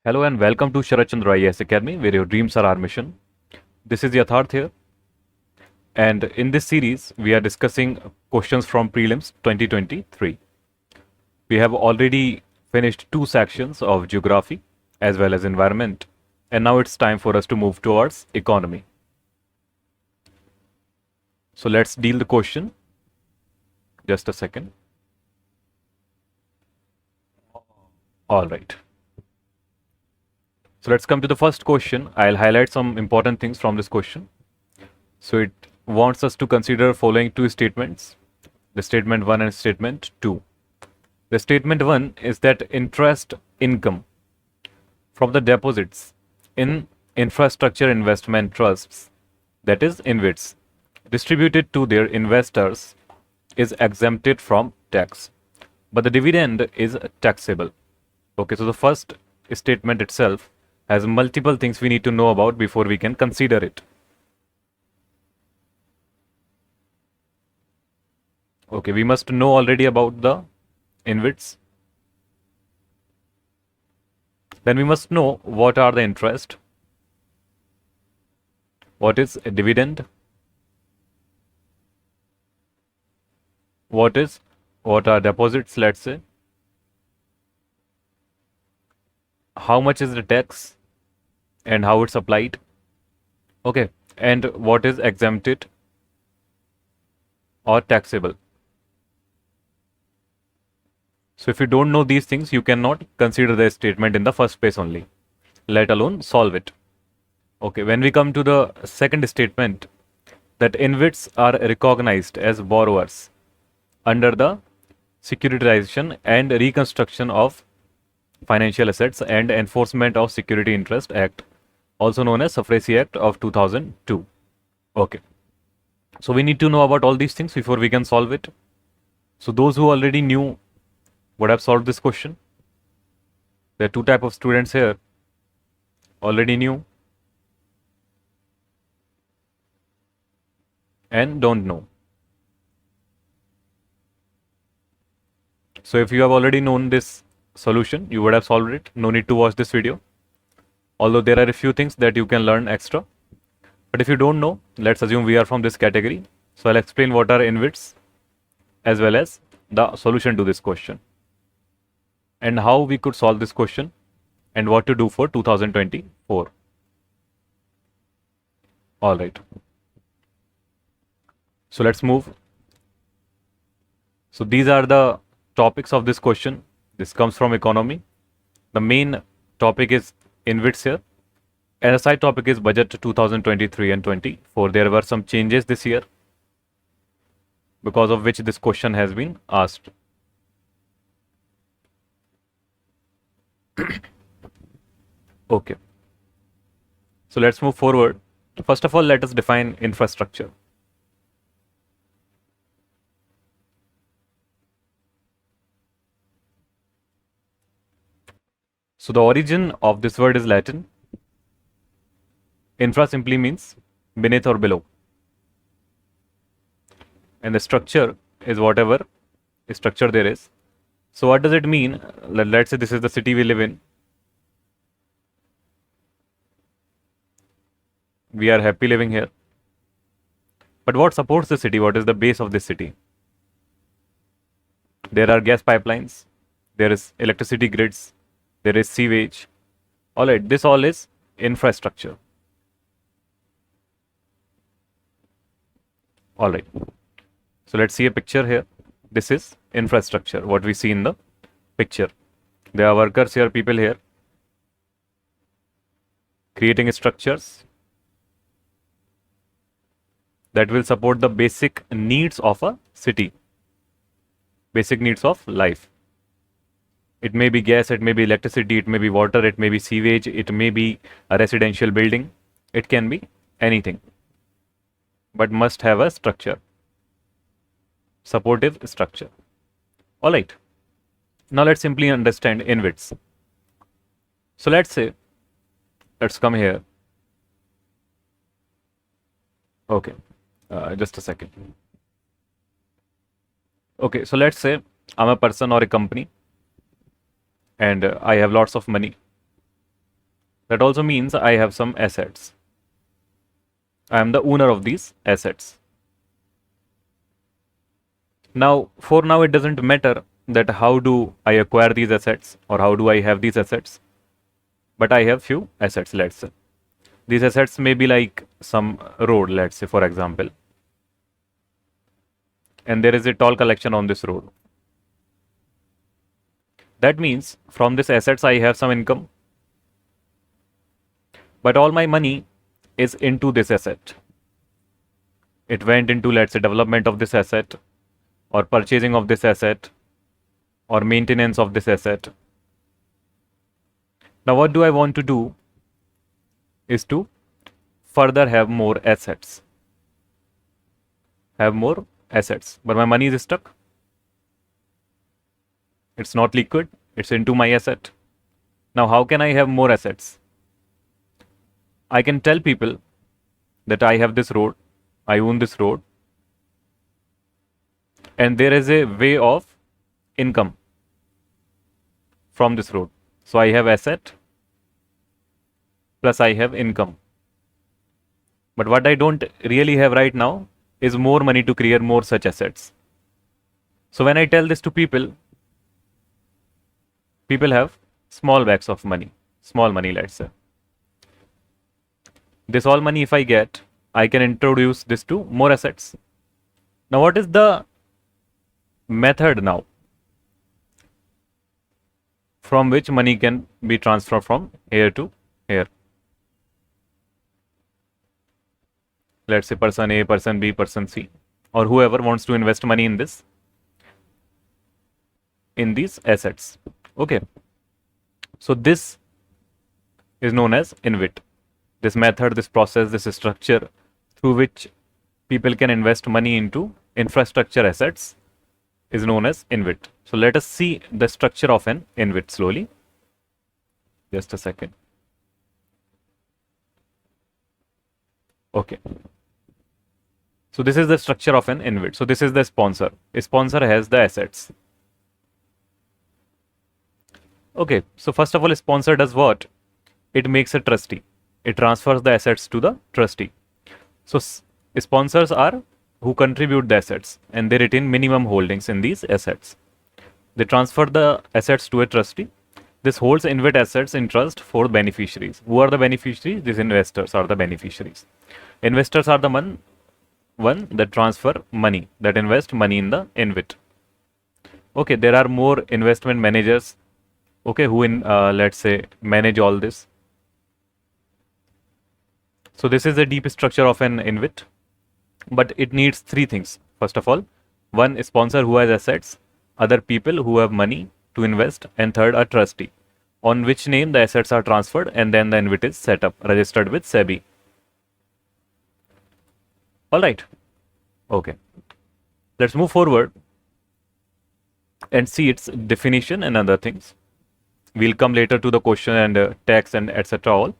Hello and welcome to Sarat Chandra IAS Academy, where your dreams are our mission. This is Yatharth here, and in this series, we are discussing questions from Prelims 2023. We have already finished two sections of geography as well as environment, and now it's time for us to move towards economy. So let's deal the question. Just a second. All right. So let's come to the first question. I'll highlight some important things from this question. So it wants us to consider following two statements, the statement 1 and statement 2. The statement 1 is that interest income from the deposits in infrastructure investment trusts, that is INVITS, distributed to their investors is exempted from tax, but the dividend is taxable. Okay, so the first statement itself has multiple things we need to know about before we can consider it. Okay, we must know already about the INVITS. Then we must know what are the interest, what is a dividend, what are deposits, let's say, how much is the tax and how it's applied. Okay, and what is exempted or taxable. So if you don't know these things, you cannot consider the statement in the first place only, let alone solve it. Okay, when we come to the second statement, that INVITs are recognized as borrowers under the Securitization and Reconstruction of Financial Assets and Enforcement of Security Interest Act, also known as SARFAESI Act of 2002. Okay, so we need to know about all these things before we can solve it. So those who already knew would have solved this question. There are two types of students here, already knew and don't know. So if you have already known this solution, you would have solved it. No need to watch this video. Although there are a few things that you can learn extra. But if you don't know, let's assume we are from this category. So I'll explain what are INVITs as well as the solution to this question, and how we could solve this question and what to do for 2024. All right. So let's move. So these are the topics of this question. This comes from economy. The main topic is INVITs here. And a side topic is budget 2023 and 24. There were some changes this year, because of which this question has been asked. Okay. So let's move forward. First of all, let us define infrastructure. So the origin of this word is Latin. Infra simply means beneath or below. And the structure is whatever structure there is. So what does it mean? Let's say this is the city we live in. We are happy living here. But what supports the city? What is the base of this city? There are gas pipelines. There is electricity grids. There is sewage. All right, this all is infrastructure. All right. So let's see a picture here. This is infrastructure, what we see in the picture. There are workers here, people here, creating structures that will support the basic needs of a city, basic needs of life. It may be gas, it may be electricity, it may be water, it may be sewage, it may be a residential building. It can be anything, but must have a structure, supportive structure. All right. Now let's simply understand INVITs. So let's come here. Okay, just a second. Okay, so let's say I'm a person or a company, and I have lots of money. That also means I have some assets. I am the owner of these assets. Now, for now, it doesn't matter that how do I acquire these assets or how do I have these assets, but I have few assets, let's say. These assets may be like some road, let's say, for example, and there is a toll collection on this road. That means from this assets I have some income, but all my money is into this asset. It went into, let's say, development of this asset or purchasing of this asset or maintenance of this asset. Now what do I want to do is to further have more assets. Have more assets, but my money is stuck. It's not liquid, it's into my asset. Now how can I have more assets? I can tell people that I have this road, I own this road, and there is a way of income from this road. So I have asset plus I have income. But what I don't really have right now is more money to create more such assets. So when I tell this to people, people have small bags of money, small money, let's say. This all money, if I get, I can introduce this to more assets. Now, what is the method now from which money can be transferred from here to here? Let's say person A, person B, person C, or whoever wants to invest money in this, in these assets. Okay. So this is known as INVIT. This method, this process, this structure through which people can invest money into infrastructure assets is known as INVIT. So let us see the structure of an INVIT slowly. Just a second. Okay. So this is the structure of an INVIT. So this is the sponsor. A sponsor has the assets. Okay. So first of all, a sponsor does what? It makes a trustee. It transfers the assets to the trustee. So sponsors are who contribute the assets and they retain minimum holdings in these assets. They transfer the assets to a trustee. This holds INVIT assets in trust for beneficiaries. Who are the beneficiaries? These investors are the beneficiaries. Investors are the one that transfer money, that invest money in the INVIT. Okay, there are more investment managers, okay, who let's say manage all this. So this is the deep structure of an INVIT, but it needs three things. First of all, one sponsor who has assets, other people who have money to invest, and third, a trustee on which name the assets are transferred, and then the INVIT is set up, registered with SEBI. All right. Okay. Let's move forward and see its definition and other things. We'll come later to the question and tax and etc. all.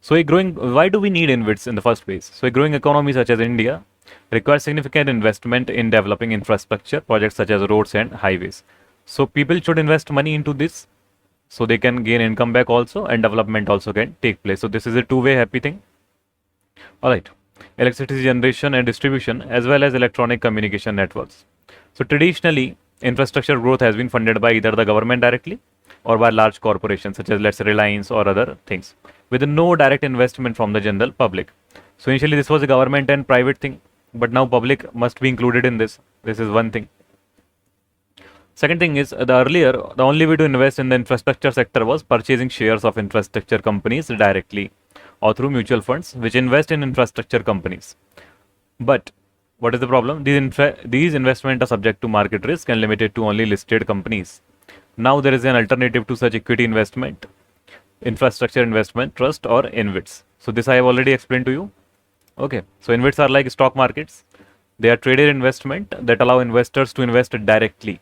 So why do we need INVITs in the first place? So a growing economy such as India requires significant investment in developing infrastructure projects such as roads and highways. So people should invest money into this so they can gain income back also and development also can take place. So this is a two-way happy thing. All right. Electricity generation and distribution as well as electronic communication networks. So traditionally, infrastructure growth has been funded by either the government directly or by large corporations such as, let's say, Reliance or other things, with no direct investment from the general public. So initially this was a government and private thing, but now public must be included in this. This is one thing. Second thing is, the only way to invest in the infrastructure sector was purchasing shares of infrastructure companies directly or through mutual funds which invest in infrastructure companies. But what is the problem? These investments are subject to market risk and limited to only listed companies. Now there is an alternative to such equity investment, infrastructure investment trust or INVITs. So this I have already explained to you. Okay, so INVITs are like stock markets. They are traded investment that allow investors to invest directly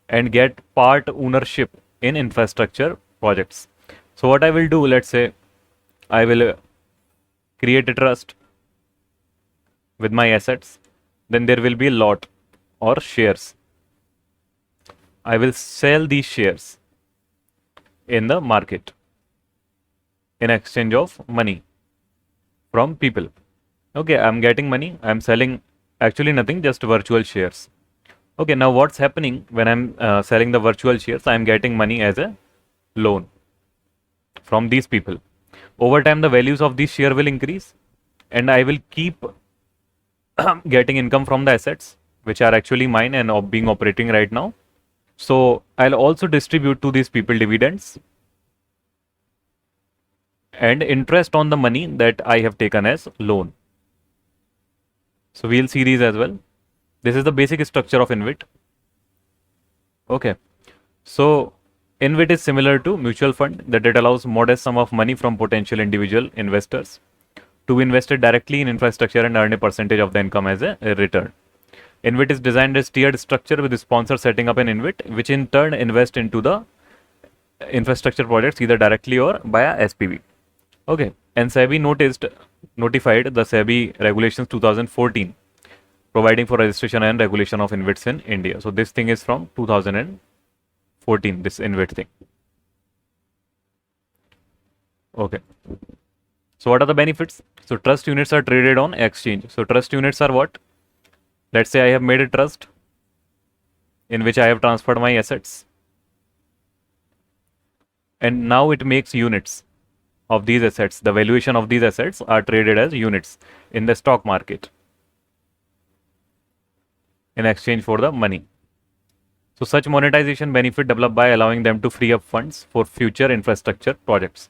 and get part ownership in infrastructure projects. So what I will do, let's say I will create a trust with my assets, then there will be a lot or shares. I will sell these shares in the market, in exchange of money from people. Okay, I'm getting money, I'm selling actually nothing, just virtual shares. Okay, now what's happening when I'm selling the virtual shares? I'm getting money as a loan from these people. Over time, the values of these share will increase, and I will keep getting income from the assets which are actually mine and being operating right now. So I'll also distribute to these people dividends and interest on the money that I have taken as loan. So we'll see these as well. This is the basic structure of INVIT. Okay. So INVIT is similar to mutual fund, that it allows modest sum of money from potential individual investors to be invested directly in infrastructure and earn a percentage of the income as a return. INVIT is designed as tiered structure with the sponsor setting up an INVIT, which in turn invest into the infrastructure projects either directly or via SPV. Okay, and SEBI notified the SEBI regulations 2014, providing for registration and regulation of INVITs in India. So this thing is from 2014, this INVIT thing. Okay. So what are the benefits? So trust units are traded on exchange. So trust units are what? Let's say I have made a trust in which I have transferred my assets, and now it makes units of these assets. The valuation of these assets are traded as units in the stock market in exchange for the money. So such monetization benefit developed by allowing them to free up funds for future infrastructure projects.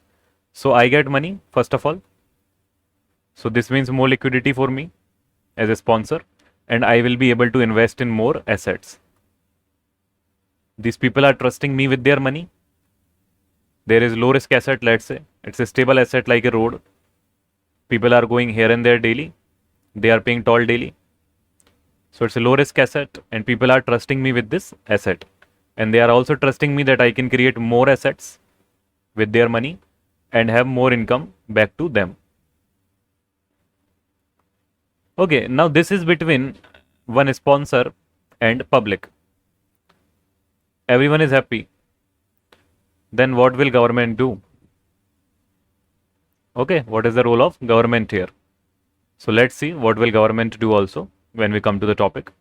So I get money first of all. So this means more liquidity for me as a sponsor, and I will be able to invest in more assets. These people are trusting me with their money. There is low risk asset, let's say. It's a stable asset like a road. People are going here and there daily. They are paying toll daily. So it's a low risk asset, and people are trusting me with this asset. And they are also trusting me that I can create more assets with their money and have more income back to them. Okay, now this is between one sponsor and public. Everyone is happy. Then what will government do? Okay, what is the role of government here? So let's see what will government do also when we come to the topic.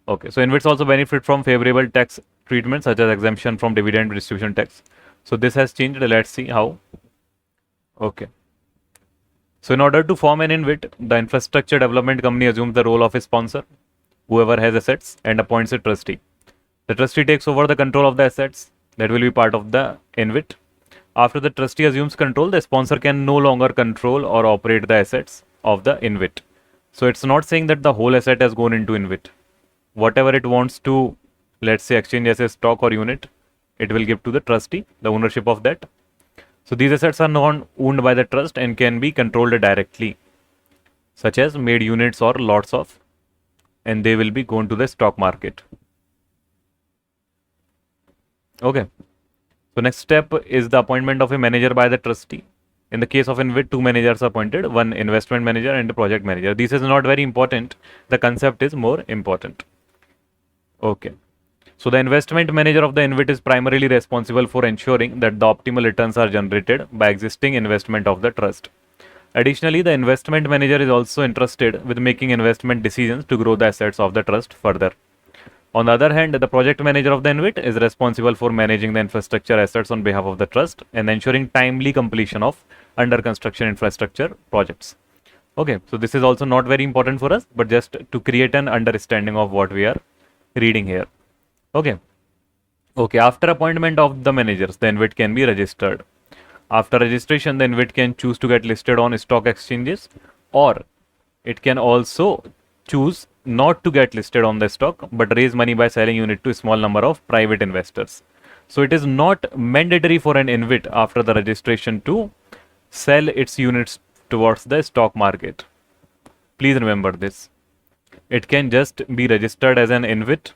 Okay, so INVITs also benefit from favorable tax treatment such as exemption from dividend distribution tax. So this has changed. Let's see how. Okay. So in order to form an INVIT, the infrastructure development company assumes the role of a sponsor, whoever has assets, and appoints a trustee. The trustee takes over the control of the assets that will be part of the INVIT. After the trustee assumes control, the sponsor can no longer control or operate the assets of the INVIT. So it's not saying that the whole asset has gone into INVIT. Whatever it wants to, let's say, exchange as a stock or unit, it will give to the trustee the ownership of that. So these assets are not owned by the trust and can be controlled directly, such as made units or lots of, and they will be going to the stock market. Okay. So next step is the appointment of a manager by the trustee. In the case of INVIT, 2 managers are appointed, one investment manager and a project manager. This is not very important. The concept is more important. Okay. So the investment manager of the INVIT is primarily responsible for ensuring that the optimal returns are generated by existing investment of the trust. Additionally, the investment manager is also entrusted with making investment decisions to grow the assets of the trust further. On the other hand, the project manager of the INVIT is responsible for managing the infrastructure assets on behalf of the trust and ensuring timely completion of under construction infrastructure projects. Okay, so this is also not very important for us, but just to create an understanding of what we are reading here. Okay. Okay, after appointment of the managers, the INVIT can be registered. After registration, the INVIT can choose to get listed on stock exchanges, or it can also choose not to get listed on the stock but raise money by selling unit to a small number of private investors. So it is not mandatory for an INVIT after the registration to sell its units towards the stock market. Please remember this. It can just be registered as an INVIT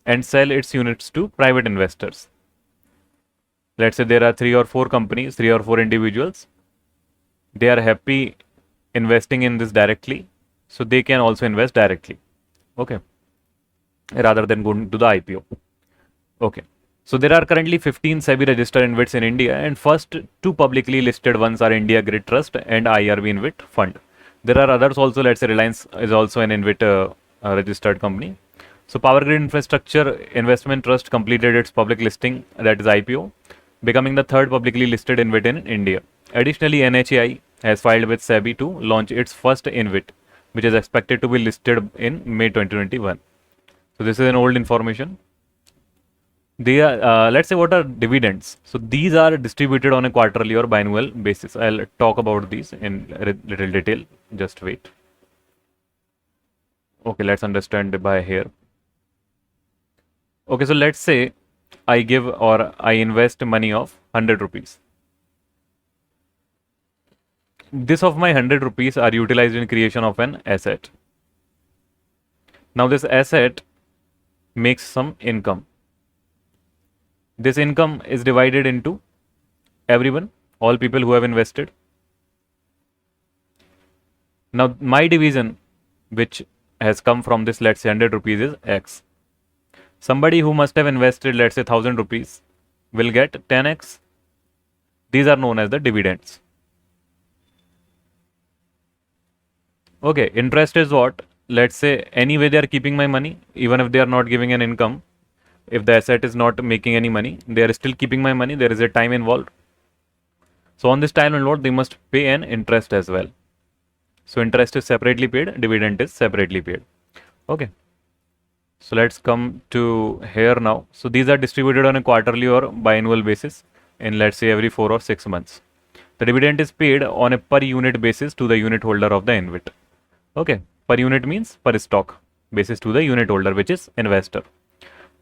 and sell its units to private investors. Let's say there are 3 or 4 companies, 3 or 4 individuals. They are happy investing in this directly, so they can also invest directly. Okay. Rather than going to the IPO. Okay. So there are currently 15 SEBI registered INVITs in India, and first two publicly listed ones are India Grid Trust and IRB INVIT Fund. There are others also. Let's say Reliance is also an INVIT registered company. So Power Grid Infrastructure Investment Trust completed its public listing, that is IPO, becoming the third publicly listed INVIT in India. Additionally, NHAI has filed with SEBI to launch its first INVIT, which is expected to be listed in May 2021. So this is an old information. They are, let's say, what are dividends? So these are distributed on a quarterly or biannual basis. I'll talk about these in little detail. Just wait. Okay, let's understand by here. Okay, so let's say I give or I invest money of 100 rupees. This of my 100 rupees are utilized in creation of an asset. Now this asset makes some income. This income is divided into everyone, all people who have invested. Now my division, which has come from this, let's say 100 rupees, is X. Somebody who must have invested, let's say 1000 rupees, will get 10x. These are known as the dividends. Okay, interest is what? Let's say anyway they are keeping my money, even if they are not giving an income. If the asset is not making any money, they are still keeping my money. There is a time involved. So on this time involved, they must pay an interest as well. So interest is separately paid, dividend is separately paid. Okay. So let's come to here now. So these are distributed on a quarterly or biannual basis in, let's say, every 4 or 6 months. The dividend is paid on a per unit basis to the unit holder of the INVIT. Okay. Per unit means per stock basis to the unit holder, which is investor.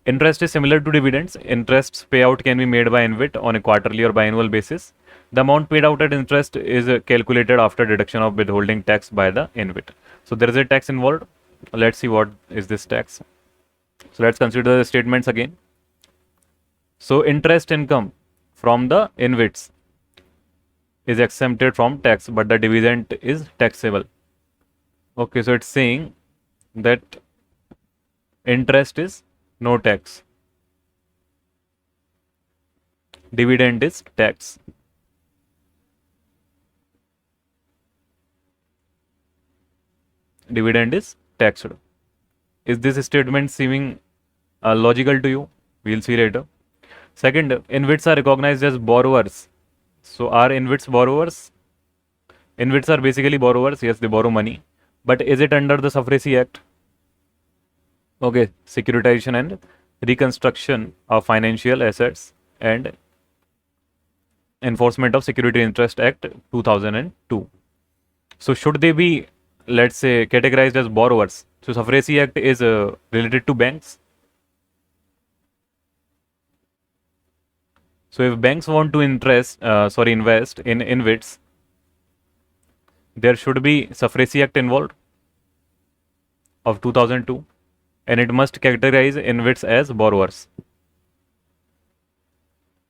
Interest is similar to dividends. Interest's payout can be made by INVIT on a quarterly or biannual basis. The amount paid out at interest is calculated after deduction of withholding tax by the INVIT. So there is a tax involved. Let's see what is this tax. So let's consider the statements again. So interest income from the INVITs is exempted from tax, but the dividend is taxable. Okay, so it's saying that interest is no tax, dividend is tax. Dividend is taxed. Is this statement seeming logical to you? We'll see later. Second, INVITs are recognized as borrowers. So are INVITs borrowers? INVITs are basically borrowers. Yes, they borrow money. But is it under the SARFAESI Act? Okay, securitization and reconstruction of financial assets and enforcement of security interest act 2002. So should they be, let's say, categorized as borrowers? So SARFAESI Act is related to banks. So if banks want to invest in INVITs, there should be SARFAESI Act involved of 2002. And it must categorize INVITs as borrowers,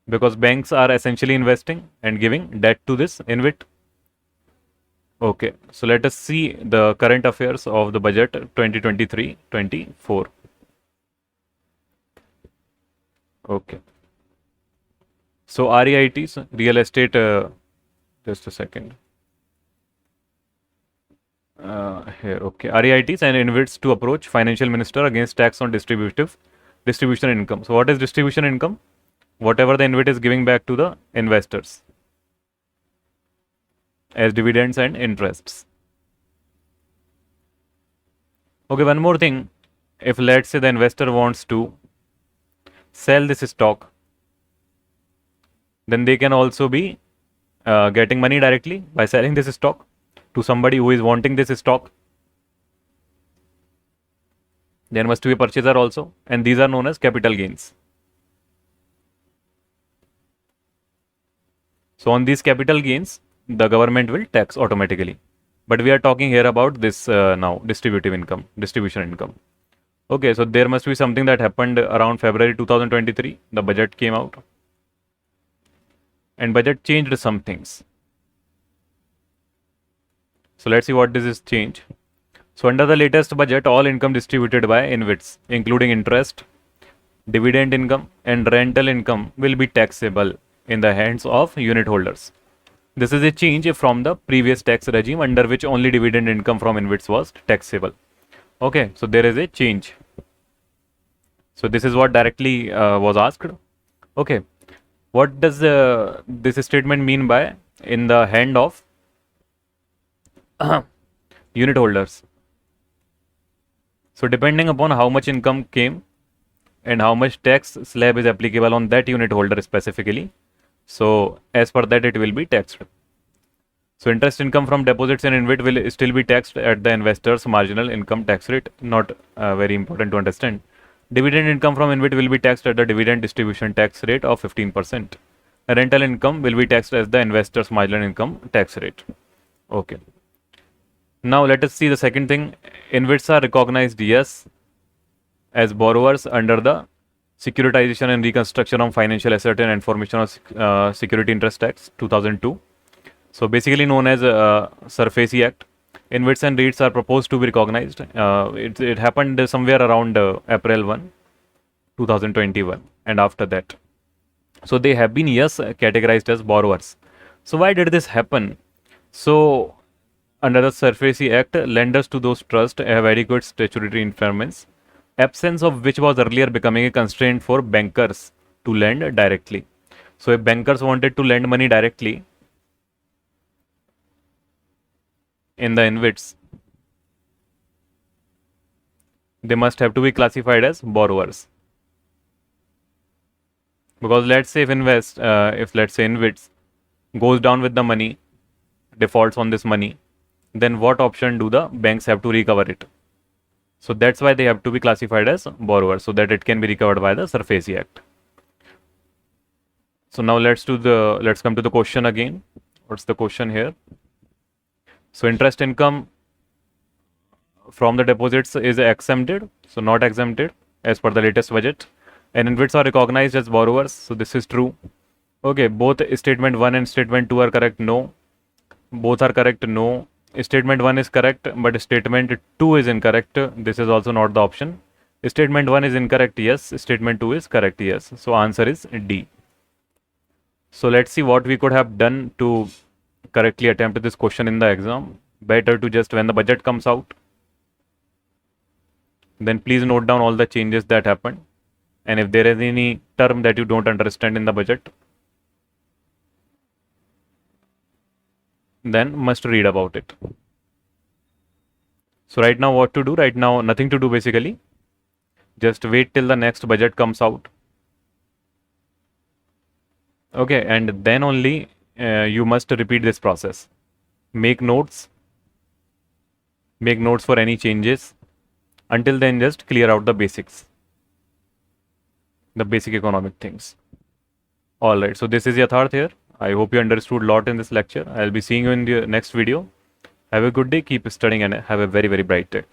because banks are essentially investing and giving debt to this INVIT. Okay, so let us see the current affairs of the budget 2023-24. Okay, so REITs, real estate, just a second. Here, okay, REITs and INVITs to approach financial minister against tax on distribution income. So what is distribution income? Whatever the INVIT is giving back to the investors as dividends and interests. Okay, one more thing. If let's say the investor wants to sell this stock, then they can also be getting money directly by selling this stock to somebody who is wanting this stock. There must be a purchaser also, and these are known as capital gains. So on these capital gains, the government will tax automatically. But we are talking here about this now, distribution income. Okay, so there must be something that happened around February 2023. The budget came out, and budget changed some things. So let's see what this is change. So under the latest budget, all income distributed by INVITs, including interest, dividend income and rental income will be taxable in the hands of unit holders. This is a change from the previous tax regime under which only dividend income from INVITS was taxable. Okay, so there is a change. So this is what directly was asked. Okay, what does this statement mean by in the hand of unit holders? So depending upon how much income came and how much tax slab is applicable on that unit holder specifically, so as per that it will be taxed. So interest income from deposits in INVIT will still be taxed at the investor's marginal income tax rate. Not very important to understand. Dividend income from INVIT will be taxed at the dividend distribution tax rate of 15%. Rental income will be taxed as the investor's marginal income tax rate. Okay. Now let us see the second thing. INVITs are recognized, yes, as borrowers under the Securitization and Reconstruction of Financial Asset and Information of Security Interest Act 2002. So basically known as SARFAESI Act. INVITs and REITs are proposed to be recognized. It happened somewhere around April 1, 2021 and after that. So they have been, yes, categorized as borrowers. So why did this happen? So under the SARFAESI Act, lenders to those trusts have adequate statutory impairments, absence of which was earlier becoming a constraint for bankers to lend directly. So if bankers wanted to lend money directly in the INVITs, they must have to be classified as borrowers. Because let's say if let's say INVITs goes down with the money, defaults on this money, then what option do the banks have to recover it? So that's why they have to be classified as borrowers, so that it can be recovered by the SARFAESI Act. So now let's come to the question again. What's the question here? So interest income from the deposits is exempted, so not exempted as per the latest budget. And INVITs are recognized as borrowers, so this is true. Okay, both statement 1 and statement 2 are correct, no. Both are correct, no. Statement 1 is correct, but statement 2 is incorrect. This is also not the option. Statement 1 is incorrect, yes. Statement 2 is correct, yes. So answer is D. So let's see what we could have done to correctly attempt this question in the exam. Better to just, when the budget comes out, then please note down all the changes that happened. And if there is any term that you don't understand in the budget, then must read about it. So right now what to do? Right now nothing to do basically. Just wait till the next budget comes out. Okay, and then only you must repeat this process. Make notes for any changes. Until then, just clear out the basics, the basic economic things. Alright, so this is Yatharth here. I hope you understood a lot in this lecture. I'll be seeing you in the next video. Have a good day, keep studying, and have a very, very bright day.